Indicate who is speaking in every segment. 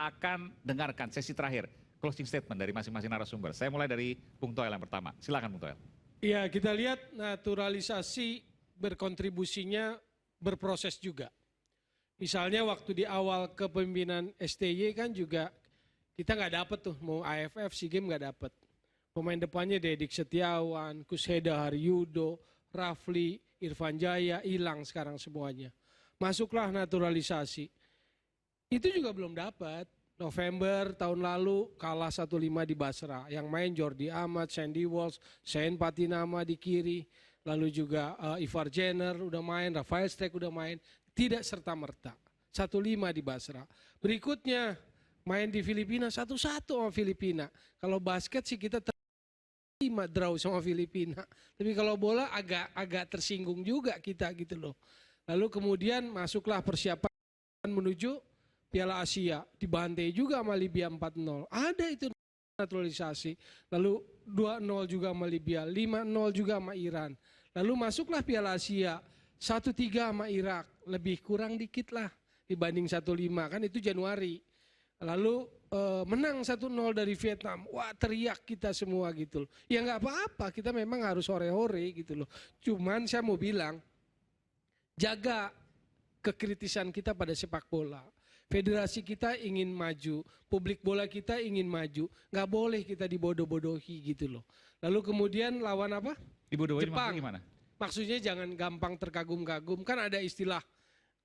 Speaker 1: akan dengarkan sesi terakhir, closing statement dari masing-masing narasumber. Saya mulai dari Bung Toel yang pertama. Silakan Bung Toel.
Speaker 2: Ya, kita lihat naturalisasi berkontribusinya berproses juga. Misalnya waktu di awal kepemimpinan STY kan juga kita nggak dapat tuh, mau AFF, SEA Games nggak dapat. Pemain depannya Dedik Setiawan, Kusheda Haryudo, Rafli, Irfan Jaya, hilang sekarang semuanya. Masuklah naturalisasi. Itu juga belum dapat. November tahun lalu kalah 1-5 di Basra. Yang main Jordi Amat, Sandy Walsh, Shane Patinama di kiri. Lalu juga Ivar Jenner udah main, Rafael Strijk udah main. Tidak serta-merta. 1-5 di Basra. Berikutnya main di Filipina 1-1 sama Filipina. Kalau basket sih kita draw sama Filipina. Tapi kalau bola agak tersinggung juga kita gitu loh. Lalu kemudian masuklah persiapan menuju Piala Asia. Dibantai juga sama Libya 4-0. Ada itu naturalisasi. Lalu 2-0 juga sama Libya. 5-0 juga sama Iran. Lalu masuklah Piala Asia. 1-3 sama Irak. Lebih kurang dikit lah dibanding 1-5. Kan itu Januari. Lalu menang 1-0 dari Vietnam. Wah, teriak kita semua gitu loh. Ya nggak apa-apa, kita memang harus hore-hore gitu loh. Cuman saya mau bilang, jaga kekritisan kita pada sepak bola. Federasi kita ingin maju, publik bola kita ingin maju. Nggak boleh kita dibodoh-bodohi gitu loh. Lalu kemudian lawan apa?
Speaker 1: Dibodohin
Speaker 2: Jepang.
Speaker 1: Gimana?
Speaker 2: Maksudnya jangan gampang terkagum-kagum. Kan ada istilah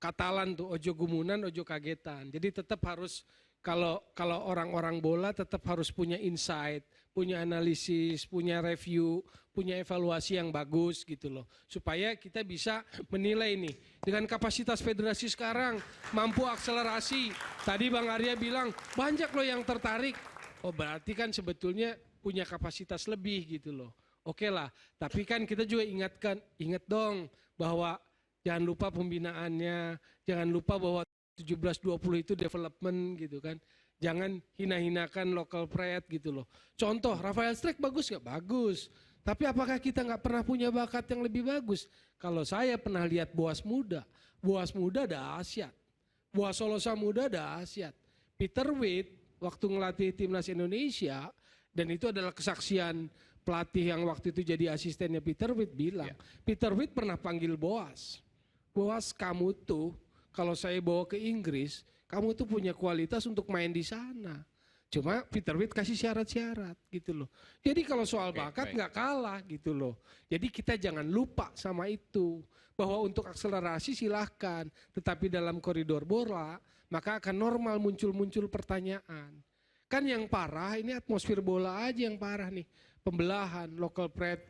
Speaker 2: Katalan tuh, ojo gumunan, ojo kagetan. Jadi tetap harus kalau orang-orang bola tetap harus punya insight, punya analisis, punya review, punya evaluasi yang bagus gitu loh. Supaya kita bisa menilai nih, dengan kapasitas federasi sekarang mampu akselerasi. Tadi Bang Arya bilang banyak loh yang tertarik. Oh berarti kan sebetulnya punya kapasitas lebih gitu loh. Oke lah, tapi kan kita juga ingat dong bahwa jangan lupa pembinaannya, jangan lupa bahwa 17-20 itu development gitu kan. Jangan hina-hinakan local pride gitu loh. Contoh, Rafael Strijk bagus nggak? Bagus. Tapi apakah kita nggak pernah punya bakat yang lebih bagus? Kalau saya pernah lihat Boas Muda dahsyat. Boas Solosa Muda dahsyat. Peter Witt waktu ngelatih timnas Indonesia, dan itu adalah kesaksian pelatih yang waktu itu jadi asistennya Peter Witt bilang, Peter Witt pernah panggil Boas, kamu tuh kalau saya bawa ke Inggris, kamu tuh punya kualitas untuk main di sana. Cuma Peter Witt kasih syarat-syarat gitu loh. Jadi kalau soal bakat nggak kalah gitu loh. Jadi kita jangan lupa sama itu. Bahwa untuk akselerasi silahkan. Tetapi dalam koridor bola, maka akan normal muncul-muncul pertanyaan. Kan yang parah ini atmosfer bola aja yang parah nih. Pembelahan, local pride,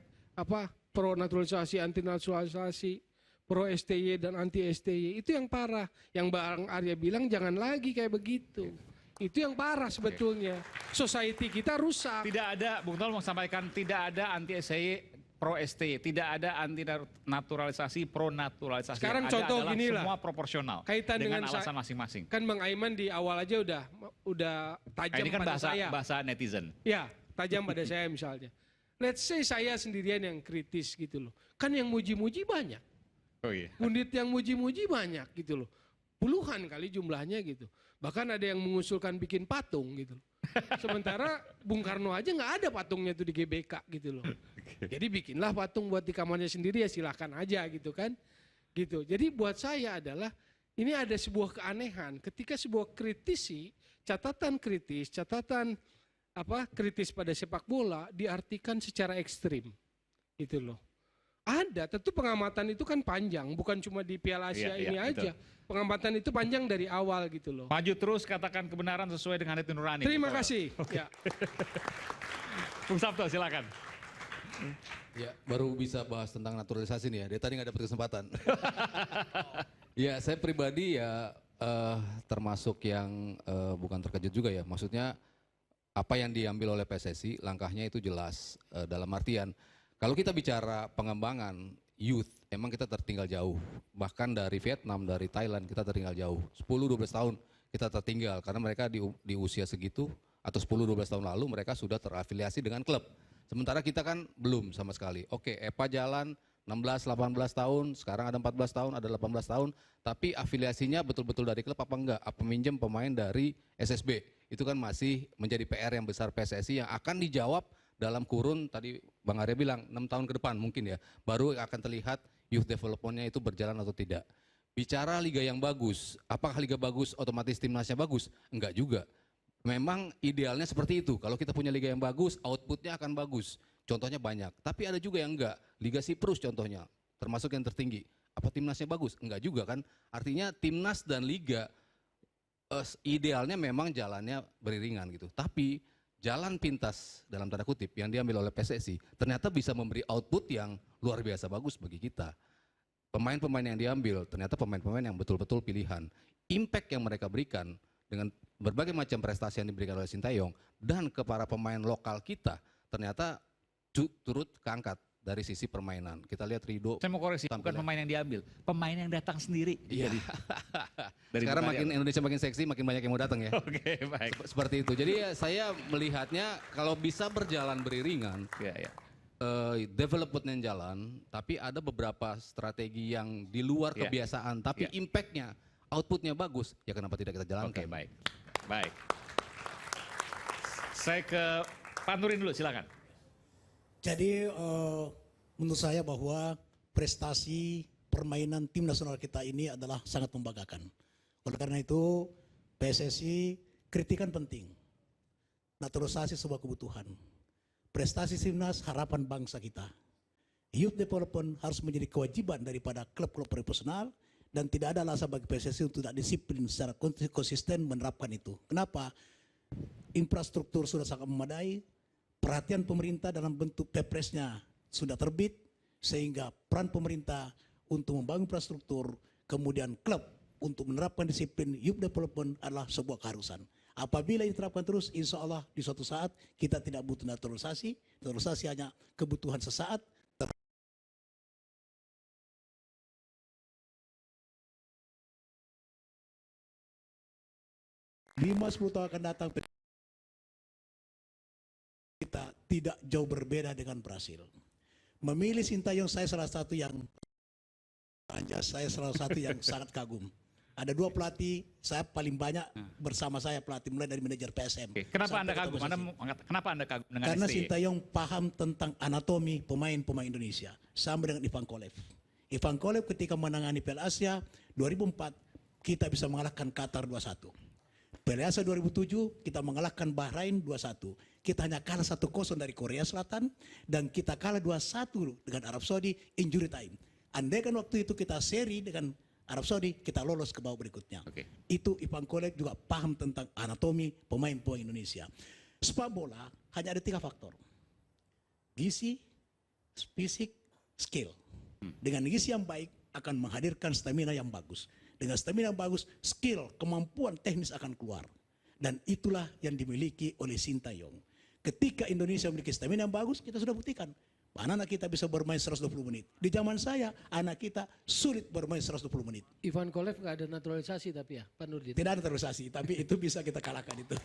Speaker 2: pro naturalisasi, anti naturalisasi, pro STY dan anti STY, itu yang parah. Yang Bang Arya bilang jangan lagi kayak begitu. Itu yang parah sebetulnya. Society kita rusak.
Speaker 1: Tidak ada, Bung Toel mau sampaikan, tidak ada anti STY, pro STY, tidak ada anti naturalisasi, pro naturalisasi.
Speaker 2: Sekarang contoh gini lah.
Speaker 1: Semua proporsional.
Speaker 2: Kaitan dengan
Speaker 1: alasan masing-masing.
Speaker 2: Kan Bang Aiman di awal aja udah tajam
Speaker 1: ini kan
Speaker 2: pada saya.
Speaker 1: bahasa netizen.
Speaker 2: Ya, tajam pada saya misalnya. Let's say saya sendirian yang kritis gitu loh. Kan yang muji-muji banyak.
Speaker 1: Oh iya.
Speaker 2: Pundit yang muji-muji banyak gitu loh. Puluhan kali jumlahnya gitu. Bahkan ada yang mengusulkan bikin patung gitu. Sementara Bung Karno aja nggak ada patungnya tuh di GBK gitu loh. Jadi bikinlah patung buat di kamarnya sendiri, ya silahkan aja gitu kan. Gitu. Jadi buat saya adalah ini ada sebuah keanehan ketika sebuah kritisi, catatan kritis pada sepak bola diartikan secara ekstrim. Gitu loh. Ada, tentu pengamatan itu kan panjang, bukan cuma di Piala Asia ini aja. Betul. Pengamatan itu panjang dari awal gitu loh.
Speaker 1: Maju terus, katakan kebenaran sesuai dengan hati nurani.
Speaker 2: Terima kasih.
Speaker 1: Okay. Ya. Bung Sabto, silakan.
Speaker 3: Ya, baru bisa bahas tentang naturalisasi nih ya. Dia tadi nggak dapat kesempatan. Ya, saya pribadi ya termasuk yang bukan terkejut juga ya. Maksudnya apa yang diambil oleh PSSI, langkahnya itu jelas dalam artian. Kalau kita bicara pengembangan youth, emang kita tertinggal jauh. Bahkan dari Vietnam, dari Thailand kita tertinggal jauh. 10-12 tahun kita tertinggal karena mereka di usia segitu atau 10-12 tahun lalu mereka sudah terafiliasi dengan klub. Sementara kita kan belum sama sekali. Oke, EPA jalan, 16, 18 tahun, sekarang ada 14 tahun, ada 18 tahun, tapi afiliasinya betul-betul dari klub apa enggak? Apa minjem pemain dari SSB? Itu kan masih menjadi PR yang besar PSSI yang akan dijawab dalam kurun, tadi Bang Arya bilang 6 tahun ke depan mungkin ya, baru akan terlihat youth development-nya itu berjalan atau tidak. Bicara liga yang bagus, apakah liga bagus otomatis timnasnya bagus? Enggak juga. Memang idealnya seperti itu. Kalau kita punya liga yang bagus, outputnya akan bagus. Contohnya banyak. Tapi ada juga yang enggak. Liga Siprus contohnya, termasuk yang tertinggi. Apa timnasnya bagus? Enggak juga kan. Artinya timnas dan liga idealnya memang jalannya beriringan gitu. Tapi jalan pintas dalam tanda kutip yang diambil oleh PSSI ternyata bisa memberi output yang luar biasa bagus bagi kita. Pemain-pemain yang diambil ternyata pemain-pemain yang betul-betul pilihan. Impact yang mereka berikan dengan berbagai macam prestasi yang diberikan oleh Sintayong dan ke para pemain lokal kita ternyata turut keangkat dari sisi permainan. Kita lihat Rido.
Speaker 1: Saya mau koreksi, bukan pemain yang diambil, pemain yang datang sendiri.
Speaker 3: Iya.
Speaker 1: Dari
Speaker 3: Sekarang
Speaker 1: Bung Arya.
Speaker 3: makin Indonesia makin seksi, makin banyak yang mau datang ya.
Speaker 1: Oke, baik.
Speaker 3: Seperti itu. Jadi ya, saya melihatnya kalau bisa berjalan beriringan,
Speaker 1: Ya, ya.
Speaker 3: development jalan, tapi ada beberapa strategi yang di luar
Speaker 1: Ya.
Speaker 3: kebiasaan, tapi
Speaker 1: Ya.
Speaker 3: impactnya, outputnya bagus, ya kenapa tidak kita jalankan?
Speaker 1: Oke, baik. Baik. Saya ke Pak Nurin dulu, silakan.
Speaker 4: Jadi menurut saya bahwa prestasi permainan tim nasional kita ini adalah sangat membanggakan. Oleh karena itu PSSI kritikan penting. Naturalisasi sebuah kebutuhan. Prestasi timnas harapan bangsa kita. Youth development harus menjadi kewajiban daripada klub-klub profesional dan tidak ada alasan bagi PSSI untuk tidak disiplin secara konsisten menerapkan itu. Kenapa? Infrastruktur sudah sangat memadai, perhatian pemerintah dalam bentuk Perpresnya sudah terbit, sehingga peran pemerintah untuk membangun infrastruktur, kemudian klub untuk menerapkan disiplin youth development adalah sebuah keharusan. Apabila diterapkan terus, insya Allah di suatu saat kita tidak butuh naturalisasi. Naturalisasi hanya kebutuhan sesaat. 5-10 tahun akan datang kita tidak jauh berbeda dengan Brasil. Memilih Sintayong saya salah satu yang sangat kagum. Ada 2 pelatih, saya paling banyak bersama saya pelatih mulai dari manajer PSM.
Speaker 1: Oke, kenapa
Speaker 4: sampai
Speaker 1: Anda
Speaker 4: ketua
Speaker 1: kagum?
Speaker 4: PSSI.
Speaker 1: Kenapa Anda kagum dengan
Speaker 4: Karena
Speaker 1: STY?
Speaker 4: Sintayong paham tentang anatomi pemain-pemain Indonesia. Sama dengan Ivan Kolev. Ivan Kolev ketika menangani Piala Asia 2004 kita bisa mengalahkan Qatar 2-1. Piala Asia 2007 kita mengalahkan Bahrain 2-1. Kita hanya kalah 1-0 dari Korea Selatan dan kita kalah 2-1 dengan Arab Saudi injury time. Andaikan waktu itu kita seri dengan Arab Saudi, kita lolos ke babak berikutnya.
Speaker 1: Oke.
Speaker 4: Itu Ivan Kolev juga paham tentang anatomi pemain-pemain Indonesia. Sepak bola hanya ada 3 faktor. Gizi, fisik, skill. Dengan gizi yang baik akan menghadirkan stamina yang bagus. Dengan stamina yang bagus, skill, kemampuan teknis akan keluar. Dan itulah yang dimiliki oleh Sintayong. Ketika Indonesia memiliki stamina yang bagus, kita sudah buktikan. Anak-anak kita bisa bermain 120 menit. Di zaman saya, anak kita sulit bermain 120 menit.
Speaker 2: Ivan Kolev nggak ada naturalisasi tapi ya, Pak Nurdin.
Speaker 4: Tidak ada naturalisasi, tapi itu bisa kita kalahkan itu.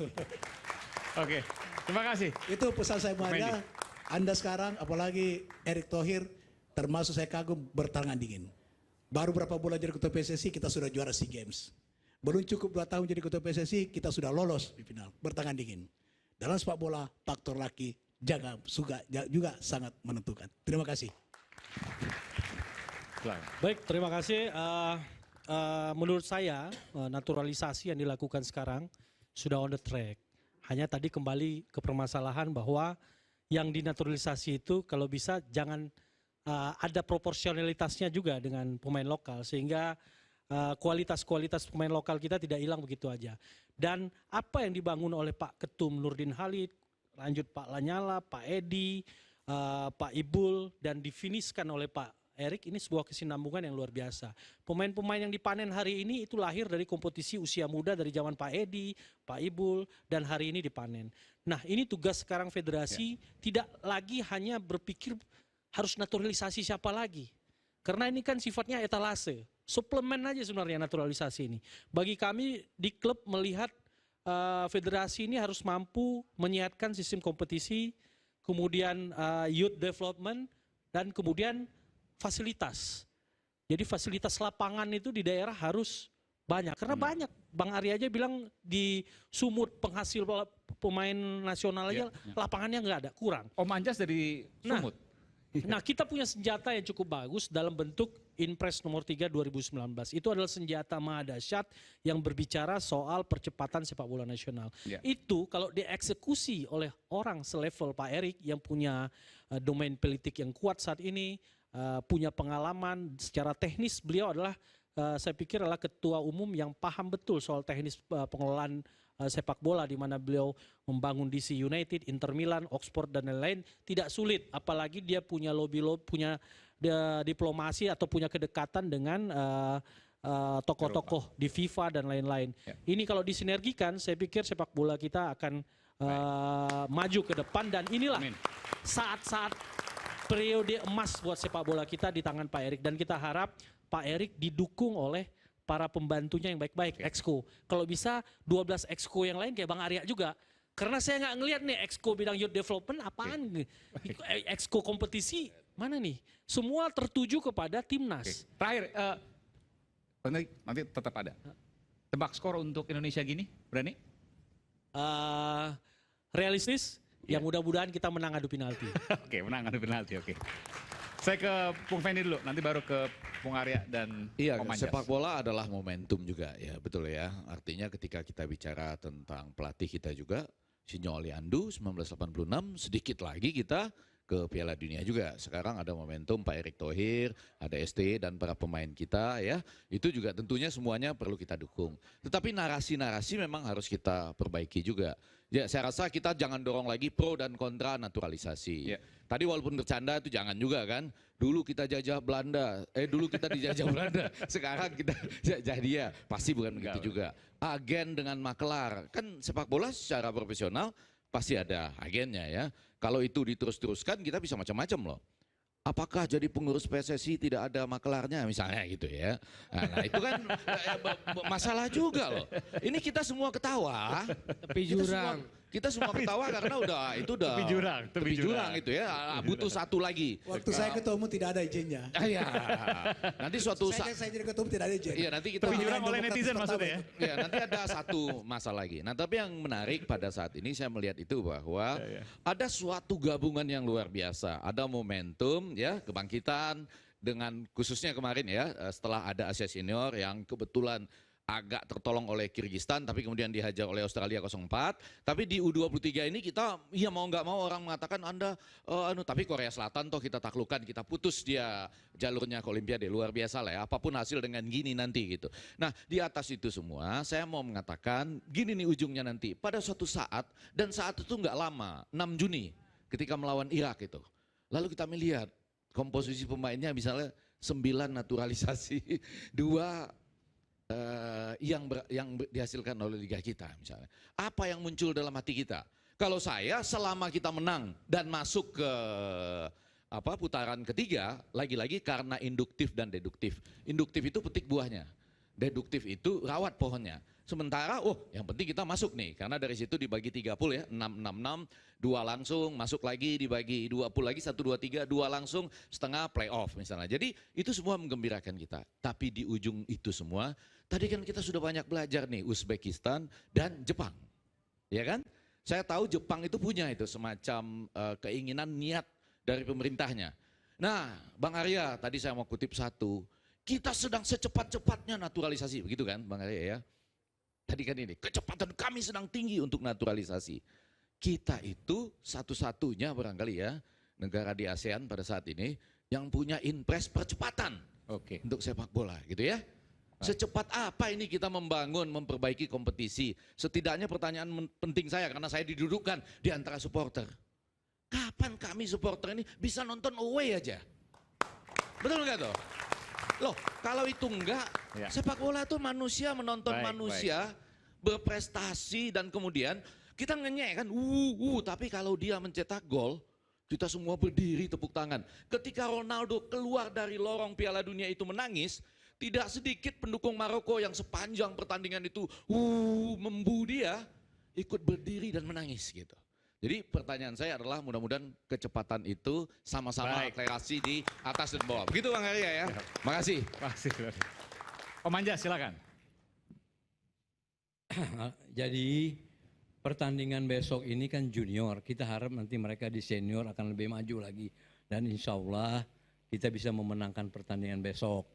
Speaker 1: Oke, terima kasih.
Speaker 4: Itu pesan saya Maria. Anda sekarang, apalagi Erick Thohir, termasuk saya kagum bertangan dingin. Baru berapa bulan jadi ketua PSSI, kita sudah juara SEA Games. Belum cukup 2 tahun jadi ketua PSSI, kita sudah lolos di final. Bertangan dingin. Dalam sepak bola, faktor laki juga sangat menentukan. Terima kasih.
Speaker 1: Silakan.
Speaker 5: Baik, terima kasih. Menurut saya naturalisasi yang dilakukan sekarang sudah on the track. Hanya tadi kembali ke permasalahan bahwa yang dinaturalisasi itu kalau bisa jangan ada proporsionalitasnya juga dengan pemain lokal sehingga kualitas-kualitas pemain lokal kita tidak hilang begitu aja. Dan apa yang dibangun oleh Pak Ketum Nurdin Halid, lanjut Pak Lanyala, Pak Edi, Pak Ibul, dan difiniskan oleh Pak Erik, ini sebuah kesinambungan yang luar biasa. Pemain-pemain yang dipanen hari ini itu lahir dari kompetisi usia muda dari zaman Pak Edi, Pak Ibul, dan hari ini dipanen. Nah ini tugas sekarang federasi tidak lagi hanya berpikir harus naturalisasi siapa lagi. Karena ini kan sifatnya etalase, suplemen aja sebenarnya naturalisasi ini. Bagi kami di klub melihat federasi ini harus mampu menyiapkan sistem kompetisi, kemudian youth development, dan kemudian fasilitas. Jadi fasilitas lapangan itu di daerah harus banyak. Karena banyak, Bang Arya aja bilang di Sumut penghasil pemain nasional aja lapangannya nggak ada, kurang.
Speaker 1: Om Anjas dari Sumut.
Speaker 5: Nah, kita punya senjata yang cukup bagus dalam bentuk Inpres nomor 3 2019. Itu adalah senjata maha dahsyat yang berbicara soal percepatan sepak bola nasional.
Speaker 1: Ya.
Speaker 5: Itu kalau dieksekusi oleh orang selevel Pak Erik yang punya domain politik yang kuat saat ini, punya pengalaman secara teknis, beliau adalah saya pikir adalah ketua umum yang paham betul soal teknis pengelolaan sepak bola, di mana beliau membangun DC United, Inter Milan, Oxford dan lain-lain tidak sulit, apalagi dia punya punya diplomasi atau punya kedekatan dengan tokoh-tokoh di FIFA dan lain-lain.
Speaker 1: Ya.
Speaker 5: Ini kalau disinergikan, saya pikir sepak bola kita akan maju ke depan, dan inilah saat-saat periode emas buat sepak bola kita di tangan Pak Erik, dan kita harap Pak Erik didukung oleh para pembantunya yang baik-baik, Exco. Kalau bisa 12 Exco yang lain kayak Bang Arya juga. Karena saya nggak ngelihat nih Exco bidang youth development apaan. Exco kompetisi mana nih? Semua tertuju kepada timnas.
Speaker 1: Terakhir, nanti tetap ada. Tebak skor untuk Indonesia gini, berani?
Speaker 5: Realistis, yang mudah-mudahan kita menang adu penalti.
Speaker 1: Oke, menang adu penalti, oke. Saya ke Bung Fendi dulu, nanti baru ke Bung Arya dan
Speaker 6: Iya,
Speaker 1: Om Anjas.
Speaker 6: sepak bola adalah momentum juga ya, betul ya. Artinya ketika kita bicara tentang pelatih kita juga, Sinyo Aliandu 1986, sedikit lagi kita ke Piala Dunia juga. Sekarang ada momentum Pak Erick Thohir, ada ST dan para pemain kita ya. Itu juga tentunya semuanya perlu kita dukung. Tetapi narasi-narasi memang harus kita perbaiki juga. Ya, saya rasa kita jangan dorong lagi pro dan kontra naturalisasi.
Speaker 1: Ya.
Speaker 6: Tadi walaupun bercanda itu jangan juga kan. Dulu kita jajah Belanda, dulu kita dijajah Belanda, sekarang kita jajah dia. Pasti bukan begitu juga. Agen dengan makelar, kan sepak bola secara profesional pasti ada agennya ya. Kalau itu diterus-teruskan kita bisa macam-macam loh. Apakah jadi pengurus PSSI tidak ada makelarnya misalnya gitu ya. Nah itu kan masalah juga loh. Ini kita semua ketawa.
Speaker 2: Tepi jurang.
Speaker 6: Kita semua ketawa karena itu udah
Speaker 1: Tepi jurang
Speaker 6: itu ya. Butuh satu lagi.
Speaker 4: Waktu saya ketua umum tidak ada izinnya.
Speaker 6: Iya. Nanti suatu saat.
Speaker 4: Saya jadi ketua umum tidak ada izin.
Speaker 6: Iya nanti kita.
Speaker 1: Tepi jurang oleh netizen maksudnya ya?
Speaker 6: Ya nanti ada satu masalah lagi. Nah tapi yang menarik pada saat ini saya melihat itu bahwa ada suatu gabungan yang luar biasa. Ada momentum ya, kebangkitan dengan khususnya kemarin ya, setelah ada Asia Senior yang kebetulan agak tertolong oleh Kyrgyzstan tapi kemudian dihajar oleh Australia 0-4. Tapi di U23 ini kita ya mau nggak mau orang mengatakan Anda tapi Korea Selatan toh kita taklukkan, kita putus dia jalurnya ke Olimpiade, luar biasa lah ya, apapun hasil dengan gini nanti gitu. Nah di atas itu semua saya mau mengatakan gini nih ujungnya nanti pada suatu saat, dan saat itu nggak lama, 6 Juni ketika melawan Irak itu. Lalu kita melihat komposisi pemainnya misalnya 9 naturalisasi, 2 yang dihasilkan oleh liga kita misalnya. Apa yang muncul dalam hati kita? Kalau saya selama kita menang dan masuk ke putaran ketiga, lagi-lagi karena induktif dan deduktif. Induktif itu petik buahnya. Deduktif itu rawat pohonnya. Sementara yang penting kita masuk nih, karena dari situ dibagi 30 ya, 6, 6, 6, 2 langsung, masuk lagi dibagi 20 lagi, 1, 2, 3, 2 langsung, setengah playoff misalnya. Jadi itu semua menggembirakan kita. Tapi di ujung itu semua, tadi kan kita sudah banyak belajar nih, Uzbekistan dan Jepang. Ya kan? Saya tahu Jepang itu punya itu semacam keinginan niat dari pemerintahnya. Nah, Bang Arya, tadi saya mau kutip satu, kita sedang secepat-cepatnya naturalisasi, begitu kan Bang Arya ya? Tadi kan ini, kecepatan kami sedang tinggi untuk naturalisasi. Kita itu satu-satunya barangkali ya, negara di ASEAN pada saat ini yang punya inpres percepatan untuk sepak bola gitu ya. Secepat apa ini kita membangun, memperbaiki kompetisi? Setidaknya pertanyaan penting saya, karena saya didudukkan di antara supporter. Kapan kami supporter ini bisa nonton away aja? Betul nggak toh? Loh, kalau itu enggak, sepak bola itu manusia menonton manusia berprestasi dan kemudian kita ngenyek kan, tapi kalau dia mencetak gol, kita semua berdiri tepuk tangan. Ketika Ronaldo keluar dari lorong Piala Dunia itu menangis, tidak sedikit pendukung Maroko yang sepanjang pertandingan itu membu dia, ikut berdiri dan menangis gitu. Jadi pertanyaan saya adalah mudah-mudahan kecepatan itu sama-sama
Speaker 1: Baik.
Speaker 6: akselerasi di atas dan bawah. Begitu Bang Arya ya. Makasih.
Speaker 1: Makasih. Om Anja silakan.
Speaker 7: Jadi pertandingan besok ini kan junior, kita harap nanti mereka di senior akan lebih maju lagi. Dan insya Allah kita bisa memenangkan pertandingan besok.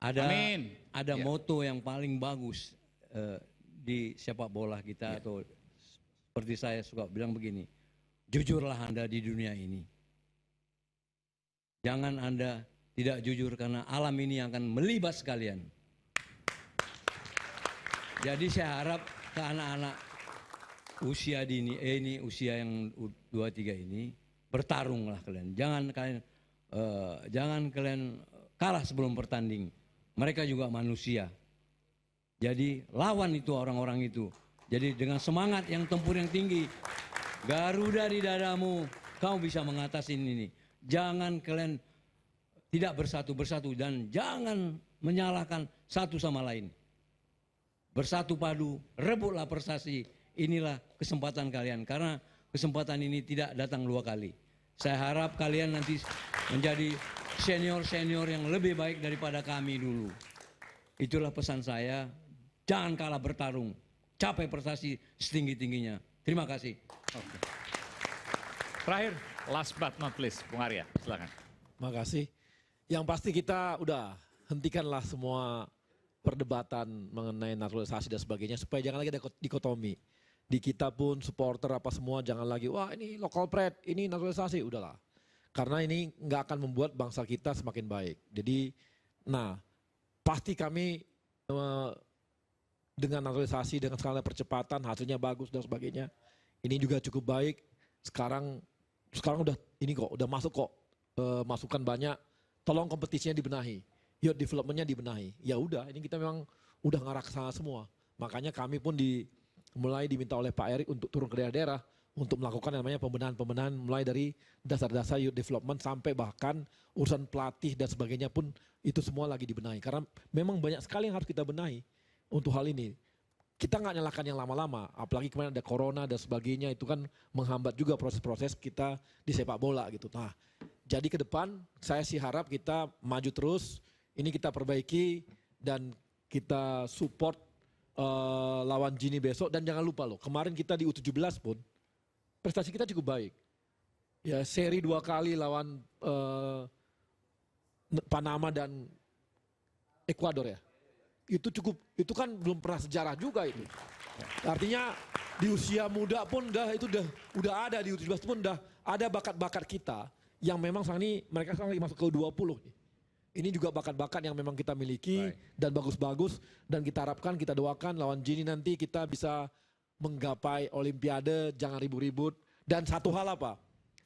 Speaker 1: Amin.
Speaker 7: Ada moto yang paling bagus di sepak bola kita, atau seperti saya suka bilang begini, jujurlah Anda di dunia ini. Jangan Anda tidak jujur karena alam ini akan melibas kalian. Jadi saya harap ke anak-anak usia dini, ini usia yang 23 ini, bertarunglah kalian. Jangan kalian kalah sebelum bertanding. Mereka juga manusia. Jadi lawan itu orang-orang itu. Jadi dengan semangat yang tempur yang tinggi, Garuda di dadamu, kau bisa mengatasi ini. Jangan kalian tidak bersatu-bersatu dan jangan menyalahkan satu sama lain. Bersatu padu, rebutlah prestasi. Inilah kesempatan kalian, karena kesempatan ini tidak datang 2 kali. Saya harap kalian nanti menjadi senior-senior yang lebih baik daripada kami dulu. Itulah pesan saya, jangan kalah bertarung, capai prestasi setinggi-tingginya. Terima kasih.
Speaker 1: Oke. Terakhir, last but not least, Bung Arya, silakan.
Speaker 8: Makasih. Yang pasti kita udah hentikanlah semua perdebatan mengenai naturalisasi dan sebagainya supaya jangan lagi ada dikotomi. Di kita pun supporter apa semua jangan lagi wah ini local pride, ini naturalisasi, udahlah. Karena ini nggak akan membuat bangsa kita semakin baik. Jadi pasti kami dengan naturalisasi dengan skala percepatan hasilnya bagus dan sebagainya. Ini juga cukup baik. Sekarang udah ini kok udah masuk kok masukan banyak. Tolong kompetisinya dibenahi. Youth development-nya dibenahi. Ya udah, ini kita memang udah ngarah ke sana semua. Makanya kami pun mulai diminta oleh Pak Erik untuk turun ke daerah-daerah untuk melakukan yang namanya pembenahan-pembenahan mulai dari dasar-dasar youth development sampai bahkan urusan pelatih dan sebagainya pun itu semua lagi dibenahi. Karena memang banyak sekali yang harus kita benahi untuk hal ini. Kita nggak nyalakan yang lama-lama, apalagi kemarin ada corona dan sebagainya, itu kan menghambat juga proses-proses kita di sepak bola gitu. Nah, jadi ke depan saya sih harap kita maju terus. Ini kita perbaiki dan kita support lawan Gini besok. Dan jangan lupa loh, kemarin kita di U17 pun prestasi kita cukup baik. Ya seri 2 kali lawan Panama dan Ekuador ya. Itu kan belum pernah sejarah juga itu. Artinya di usia muda pun udah ada di U17 pun udah ada bakat-bakat kita yang memang sekarang ini mereka sekarang masuk ke U20 nih. Ini juga bakat-bakat yang memang kita miliki dan bagus-bagus dan kita harapkan, kita doakan lawan Gini nanti kita bisa menggapai Olimpiade, jangan ribut-ribut. Dan satu hal apa?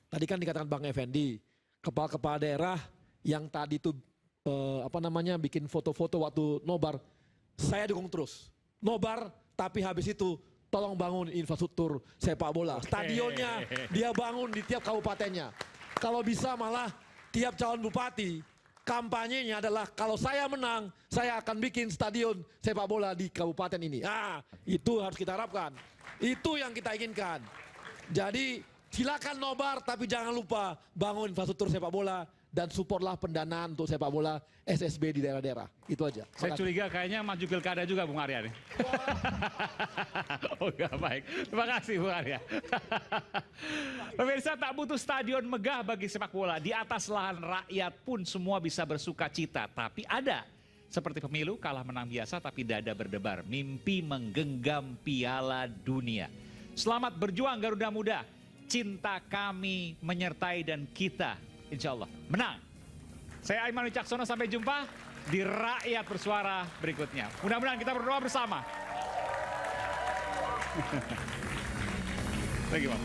Speaker 8: Tadi kan dikatakan Bang Effendi, kepala-kepala daerah yang tadi itu bikin foto-foto waktu nobar, saya dukung terus. Nobar tapi habis itu tolong bangun infrastruktur sepak bola. Stadionnya dia bangun di tiap kabupatennya. Kalau bisa malah tiap calon bupati kampanyenya adalah kalau saya menang, saya akan bikin stadion sepak bola di kabupaten ini. Itu harus kita harapkan. Itu yang kita inginkan. Jadi silakan nobar tapi jangan lupa bangun infrastruktur sepak bola dan supportlah pendanaan untuk sepak bola SSB di daerah-daerah. Itu aja.
Speaker 1: Saya curiga kayaknya maju pilkada juga Bung Arya nih. Oh enggak, baik. Terima kasih Bung Arya. Pemirsa, tak butuh stadion megah bagi sepak bola. Di atas lahan rakyat pun semua bisa bersuka cita. Tapi ada. Seperti pemilu, kalah menang biasa tapi dada berdebar. Mimpi menggenggam piala dunia. Selamat berjuang Garuda Muda. Cinta kami menyertai dan kita insya Allah menang. Saya Aiman Wicaksono, sampai jumpa di Rakyat Bersuara berikutnya. Mudah-mudahan kita berdoa bersama. Thank you, Bang.